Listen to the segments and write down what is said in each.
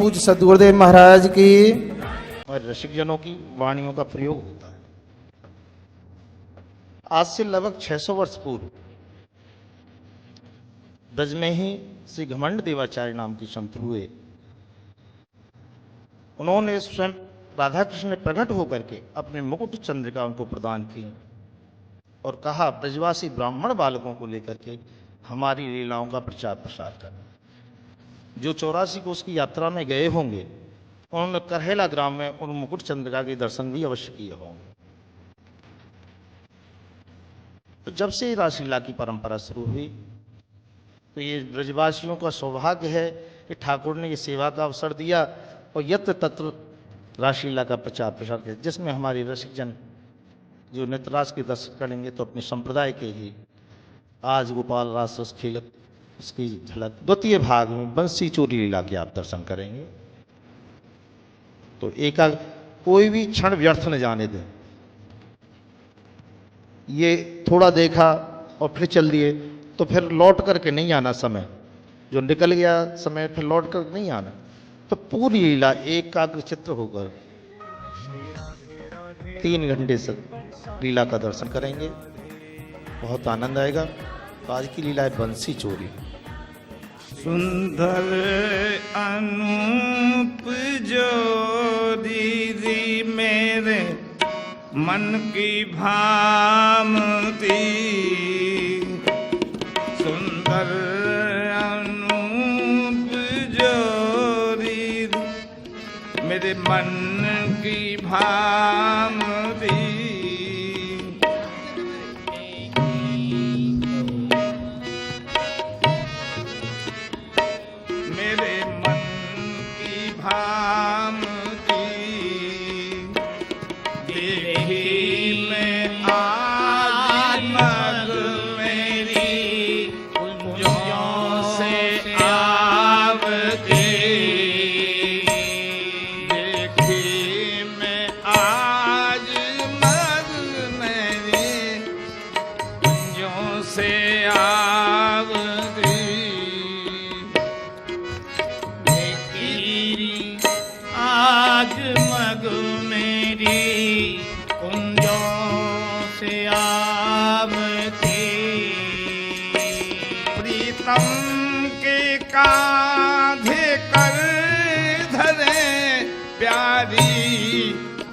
पूज्य सद्गुरुदेव महाराज की। और रसिक जनों की वाणियों का प्रयोग होता है। आज से लगभग 600 वर्ष पूर्व ब्रज में ही श्री घमंड देवाचार्य नाम के संत हुए। उन्होंने स्वयं राधा कृष्ण ने प्रकट होकर के अपने मुकुट चंद्रिका उनको प्रदान की और कहा, ब्रजवासी ब्राह्मण बालकों को लेकर के हमारी लीलाओं का प्रचार प्रसार कर। जो 84 कोस की यात्रा में गए होंगे उन्होंने करहेला ग्राम में उन मुकुट चंद्रिका के दर्शन भी अवश्य किए होंगे। तो जब से रासलीला की परंपरा शुरू हुई तो ये ब्रजवासियों का सौभाग्य है कि ठाकुर ने ये सेवा का अवसर दिया और यत्र तत्र रासलीला का प्रचार प्रसार किया, जिसमें हमारे रसिक जन जो नितरास के दर्शन करेंगे तो अपने संप्रदाय के ही आज गोपाल रास खेल इसकी झलक द्वितीय भाग में बंसी चोरी लीला के आप दर्शन करेंगे। तो कोई भी क्षण व्यर्थ न जाने दें। ये थोड़ा देखा और फिर चल दिए तो फिर लौट करके नहीं आना। समय जो निकल गया समय फिर लौट कर नहीं आना। तो पूरी लीला एकाग्र चित्र होकर 3 घंटे से लीला का दर्शन करेंगे, बहुत आनंद आएगा। तो आज की लीला है बंसी चोरी। सुंदर अनूप जोड़ी मेरे मन की भामती, सुंदर अनूप जोड़ी मेरे मन की भामती।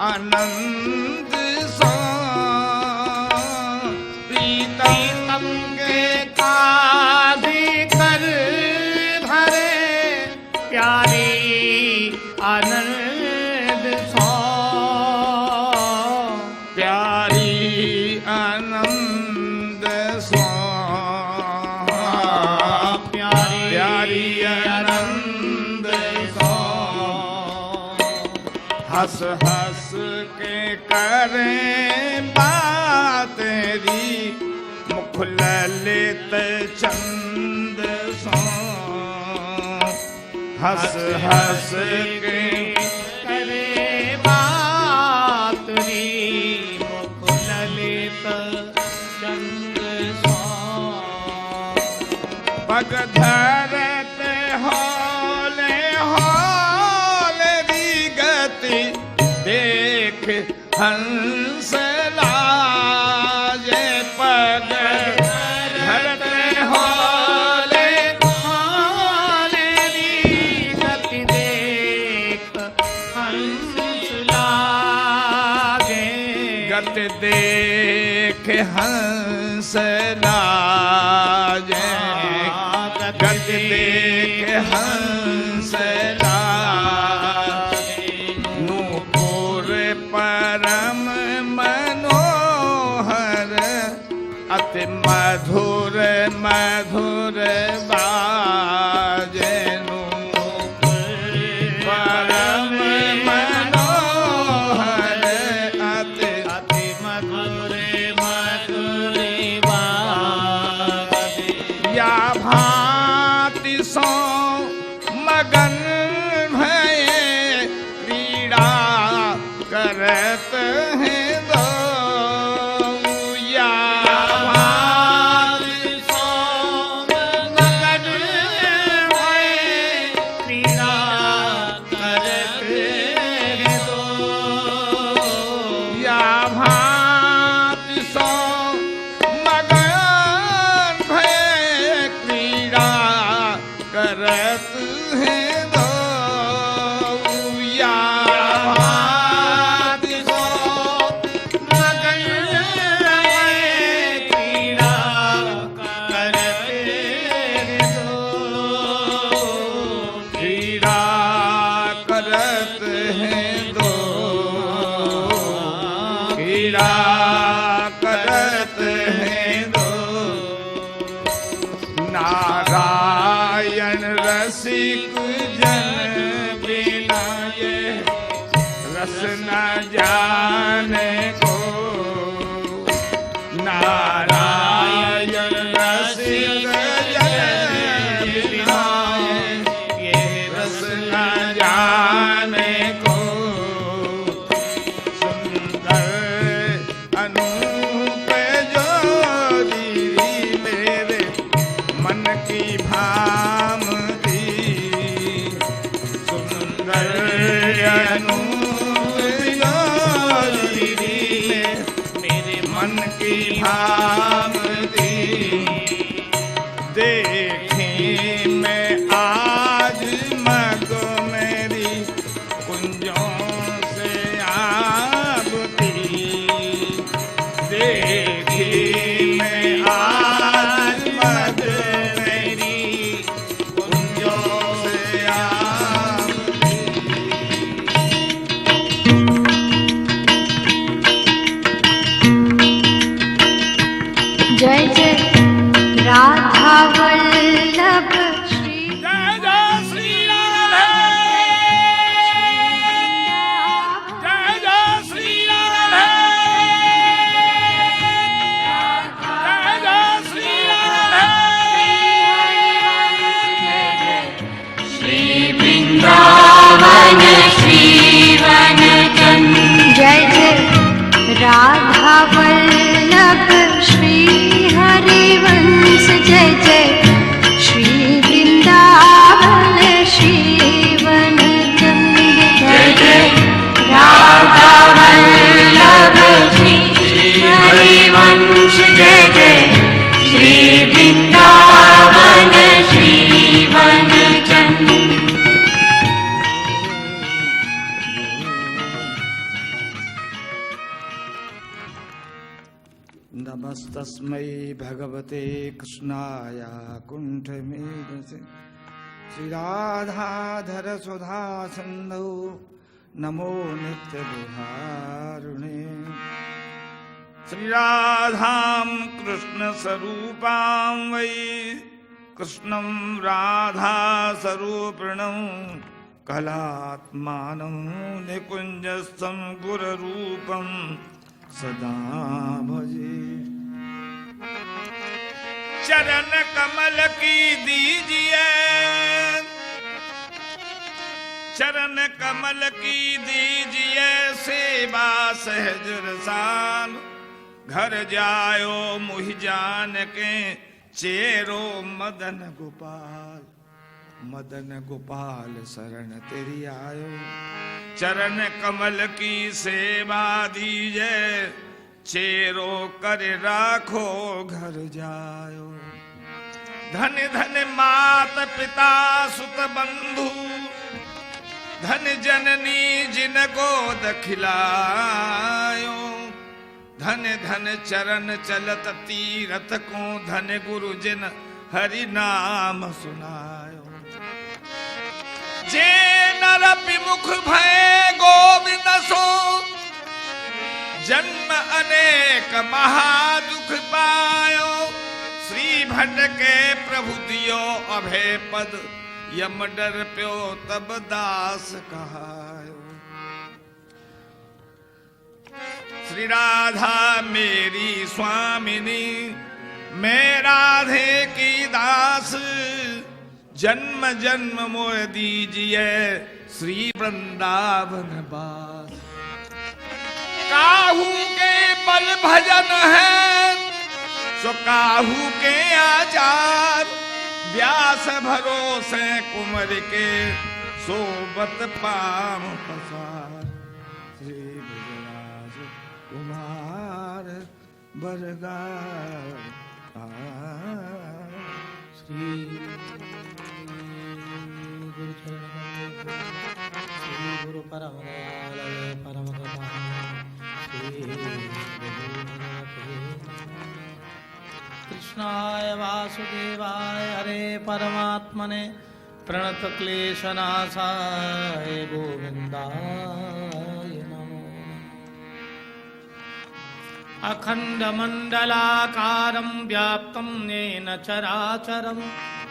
आनंद सो प्रीतम के काधी कर धरे प्यारी आनंद सो, प्यारी आनंद सो, प्यारी आनंद सो। हंस हंस के करें बात तेरी मुख ललित चंद सो, हंस हंस के करें बात तेरी मुख ललित चंद सो। पग धरत होले होले री गति देख हंस लाजे। पग धरत होले होले री गति देख हंस लागे। गति देख हंस लाजे, गति देख हंस परम मनोहर अति मधुर मधुर बाजनु। परम मनोहर अति अति मधुर मधुर बाज। या भांति सो जाने को नारायण रसिक जगत ये रस न जाने को सुंदर अनूप जोरी मेरे मन की भामती सुंदर अनूप जोरी मेरे मन की भामती देखी मैं आज मग मेरी कुंजों से आबती देखी मैं आज मग मेरी कुंजों से आबती जय जय राधा वल्लभ श्री जय जय श्री राधे जय जय श्री राधे जय जय श्री राधे श्री वृंदावन श्रीवन जय जय राधा वल्लभ श्री हरिवंश जय जय श्री वृंदावन श्रीवन जय जय राधा वल्लभ श्री हरिवंश जय जय श्री वृंदावन श्रीवन नमस्तस्मै भगवते कृष्णाय कुण्ठमेधसे श्रीराधाधर सुधा सिन्धौ नमो नित्यविहारिणे श्रीराधां कृष्णस्वरूपां वै कृष्णं राधास्वरूपिणं कलात्मानं निकुञ्जस्थं गुरुरूपं सदा भजे चरण कमल की दीजिए चरण कमल की दीजिए सेवा सहज रसान घर जायो मुहि जान के चेरो मदन गोपाल शरण तेरी आयो चरण कमल की सेवा दीजे चेरो कर राखो घर जायो धन धन मात पिता सुत बंधु धन जननी जिन गोद खिलायो धन धन चरण चलत तीरथ को धन गुरु जिन हरि नाम सुनायो जे नर विमुख भय गोविंद सो जन्म अनेक महादुख पायो श्री भट्ट के प्रभु दियो अभय पद यम डर प्यो तब दास कहायो श्री राधा मेरी स्वामिनी मैं राधे की दास जन्म जन्म मोह दीजिए श्री वृंदावन बास काहू के बल भजन है सो काहू के आचार व्यास भरोसे कुंवर के सोबत पाम पसार श्री ब्रजराज कुमार बरगा श्री गुरु परम दयाल परम कृष्णाय वासुदेवाय हरे परमात्मने प्रणत क्लेशनाशाय गोविन्दाय नमो अखंड मंडलाकारं व्याप्तं येन चराचरं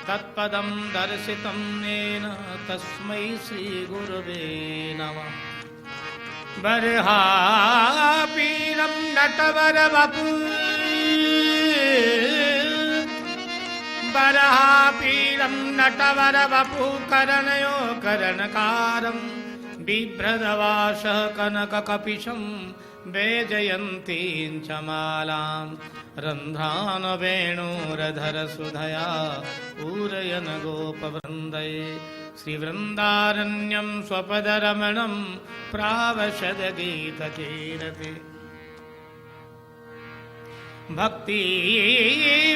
तत्पदं दर्शितं येन तस्मै श्री गुरवे नमः बरहा पीरम नटवर वपु बरहा पीरम नटवर वपु करणयो करणकारम बिभ्रदवाश कनक कपिशं वेजयन्तीं च मालां रन्ध्रान वेणुरधर सुधया पूरयन गोपवृन्दये श्रीवृन्दारण्यं स्वपदरमणं प्रावशद गीतकीरते भक्ति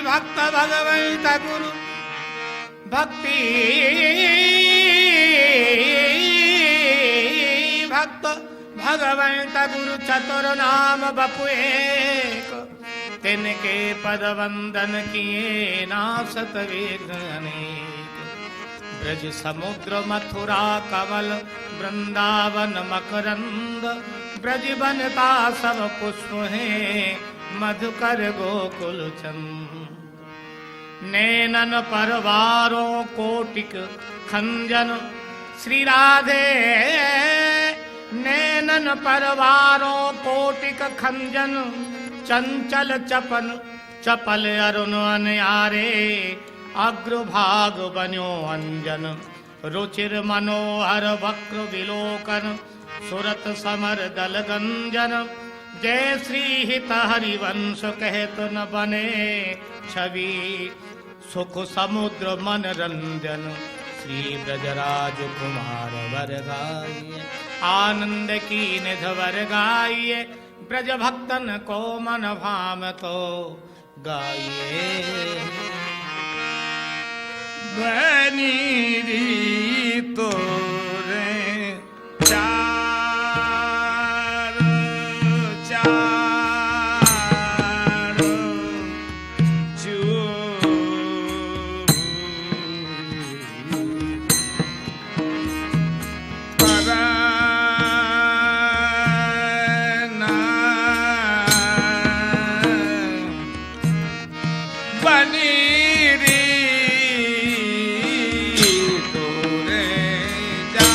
भक्त भगवंत गुरु भक्ति भक्त भगवंत गुरु चतुर नाम बपु एक तिनके पद वंदन किए नासत विघ्न अनेक ब्रज समुद्र मथुरा कमल वृंदावन मकरंद ब्रज बनता सब पुष्प है मधुकर गोकुल चंद नैनन परवारों कोटिक खंजन श्री राधे नैनन परवारों कोटिक खंजन चंचल चपन चपल अरुण अनयारे अग्रभाग बन्यो अंजन रुचिर मनोहर वक्र विलोकन सुरत समर दल गंजन जय श्री हित हरिवंश कहत न बने छवि सुख समुद्र मन रंजन श्री ब्रजराज कुमार वर गाइए आनंद की निध वर गाइए ब्रज भक्तन को मन भाम तो गाइए बनी रीतो रे चार चार चू पराना बनी री तोरे जा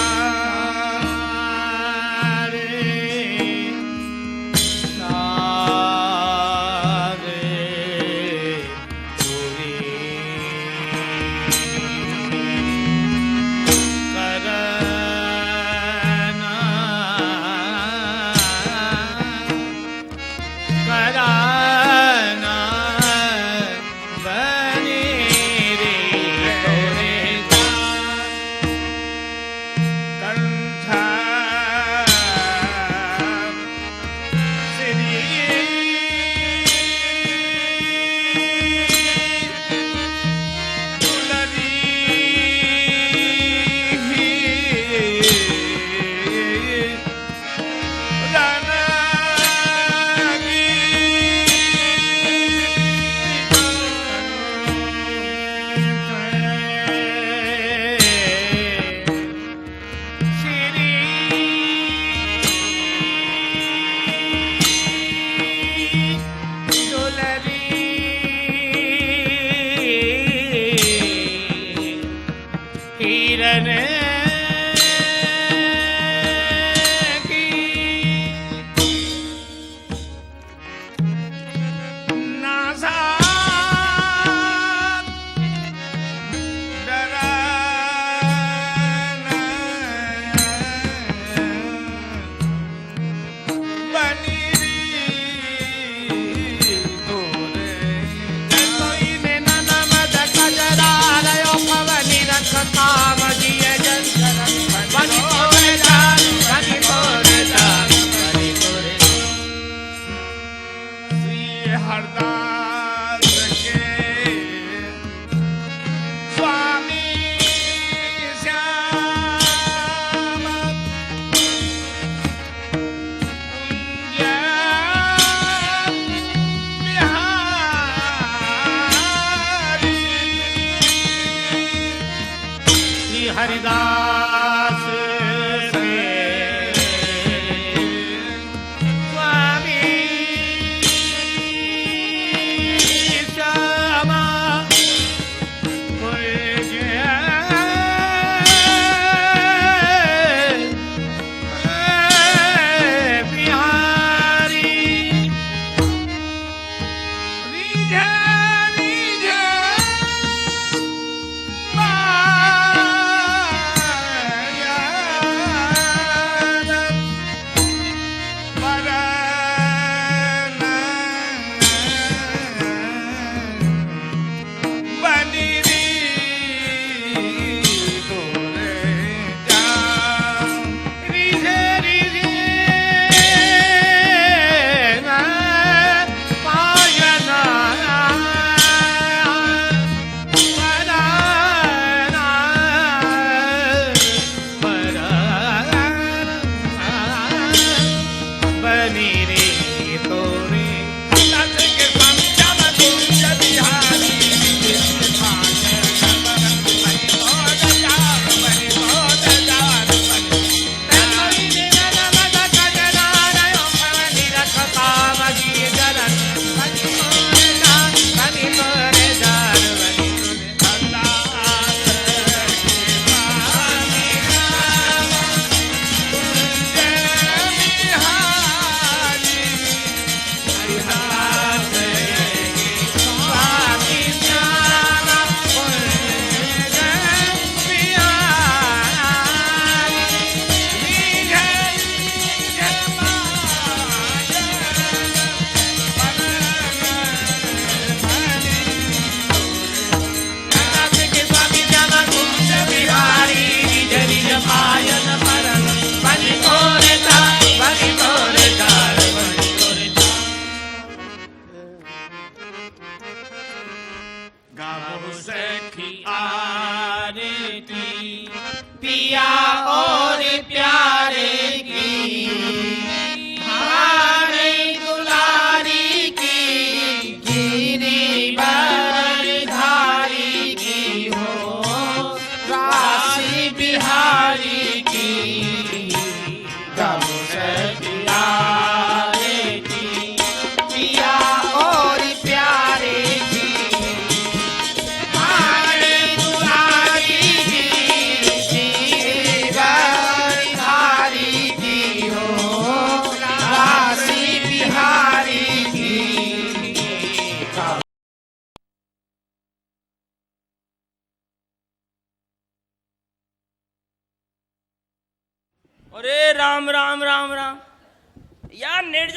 हो राशि बिहारी की। अरे राम राम राम राम यार नेट जा